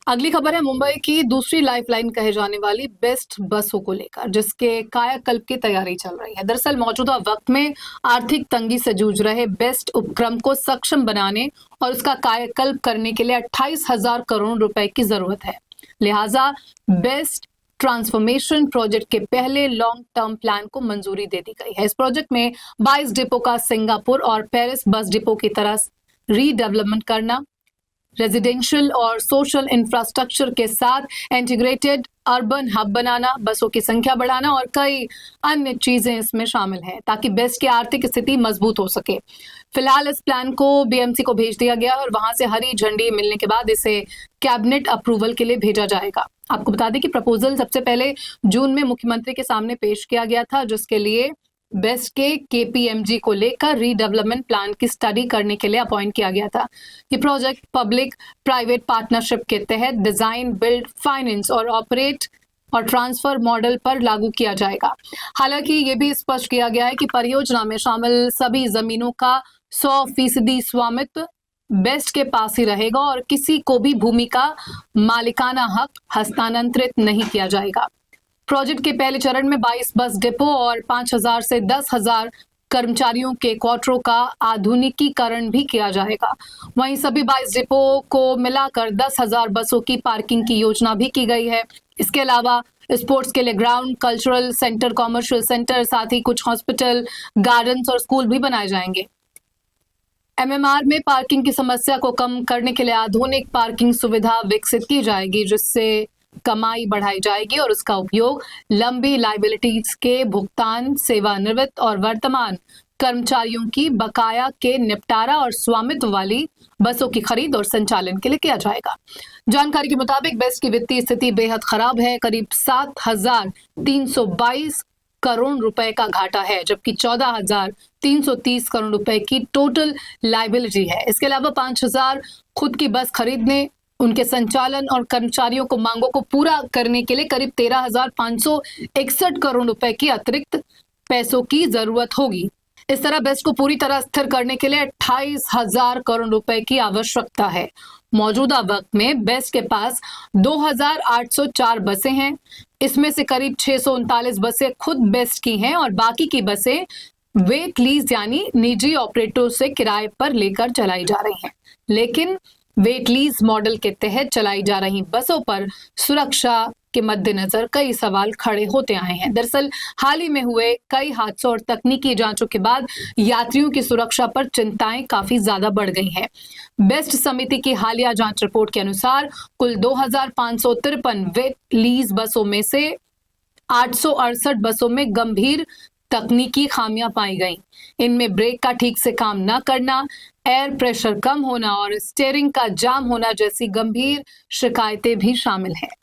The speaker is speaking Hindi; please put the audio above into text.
अगली खबर है मुंबई की दूसरी लाइफलाइन कहे जाने वाली बेस्ट बसों को लेकर, जिसके कायाकल्प की तैयारी चल रही है। दरअसल मौजूदा वक्त में आर्थिक तंगी से जूझ रहे बेस्ट उपक्रम को सक्षम बनाने और उसका कायाकल्प करने के लिए 28,000 करोड़ रुपए की जरूरत है। लिहाजा बेस्ट ट्रांसफॉर्मेशन प्रोजेक्ट के पहले लॉन्ग टर्म प्लान को मंजूरी दे दी गई है। इस प्रोजेक्ट में 22 डिपो का सिंगापुर और पेरिस बस डिपो की तरह रीडेवलपमेंट करना, रेजिडेंशियल और सोशल इंफ्रास्ट्रक्चर के साथ इंटीग्रेटेड अर्बन हब बनाना, बसों की संख्या बढ़ाना और कई अन्य चीजें इसमें शामिल हैं ताकि बेस्ट की आर्थिक स्थिति मजबूत हो सके। फिलहाल इस प्लान को बीएमसी को भेज दिया गया और वहां से हरी झंडी मिलने के बाद इसे कैबिनेट अप्रूवल के लिए भेजा जाएगा। आपको बता दें कि प्रपोजल सबसे पहले जून में मुख्यमंत्री के सामने पेश किया गया था, जिसके लिए बेस्ट के केपीएमजी को लेकर रीडेवलपमेंट प्लान की स्टडी करने के लिए अपॉइंट किया गया था। ये प्रोजेक्ट पब्लिक प्राइवेट पार्टनरशिप के तहत डिजाइन, बिल्ड, फाइनेंस और ऑपरेट और ट्रांसफर मॉडल पर लागू किया जाएगा। हालांकि ये भी स्पष्ट किया गया है कि परियोजना में शामिल सभी जमीनों का 100% स्वामित्व बेस्ट के पास ही रहेगा और किसी को भी भूमि का मालिकाना हक हस्तांतरित नहीं किया जाएगा। प्रोजेक्ट के पहले चरण में 22 बस डिपो और 5,000 से 10,000 कर्मचारियों के क्वार्टरों का आधुनिकीकरण भी किया जाएगा। वहीं सभी 22 डिपो को मिलाकर 10,000 बसों की पार्किंग की योजना भी की गई है। इसके अलावा स्पोर्ट्स के लिए ground, cultural centre, commercial centre, साथ ही कुछ हॉस्पिटल, गार्डन्स और स्कूल भी बनाए जाएंगे। एमएमआर में पार्किंग की समस्या को कम करने के लिए आधुनिक पार्किंग सुविधा विकसित की जाएगी, जिससे कमाई बढ़ाई जाएगी और उसका उपयोग लंबी लायबिलिटीज के भुगतान, सेवानिवृत्त और वर्तमान कर्मचारियों की बकाया के निपटारा और स्वामित्व वाली बसों की खरीद और संचालन के लिए किया जाएगा। जानकारी के मुताबिक बेस्ट की वित्तीय स्थिति बेहद खराब है। करीब 7,322 करोड़ रुपए का घाटा है, जबकि 14,330 करोड़ रुपए की टोटल लायबिलिटी है। इसके अलावा 5,000 खुद की बस खरीदने, उनके संचालन और कर्मचारियों को मांगों को पूरा करने के लिए करीब 13,561 करोड़ रुपए की अतिरिक्त पैसों की जरूरत होगी। इस तरह बेस्ट को पूरी तरह स्थिर करने के लिए 28,000 करोड़ रुपए की आवश्यकता है। मौजूदा वक्त में बेस्ट के पास 2,804 बसें हैं। इसमें से करीब 639 बसें खुद बेस्ट की हैं और बाकी की बसें वेट लीज यानी निजी ऑपरेटरों से किराए पर लेकर चलाई जा रही हैं। लेकिन वेट लीज मॉडल के तहत चलाई जा रही बसों पर सुरक्षा के मद्देनजर कई सवाल खड़े होते आए हैं। दरअसल हाल ही में हुए कई हादसों और तकनीकी जांचों के बाद यात्रियों की सुरक्षा पर चिंताएं काफी ज्यादा बढ़ गई हैं। बेस्ट समिति की हालिया जांच रिपोर्ट के अनुसार कुल 2,553 वेट लीज बसों में से 868 बसों में गंभीर तकनीकी खामियां पाई गई। इनमें ब्रेक का ठीक से काम न करना, एयर प्रेशर कम होना और स्टीयरिंग का जाम होना जैसी गंभीर शिकायतें भी शामिल हैं।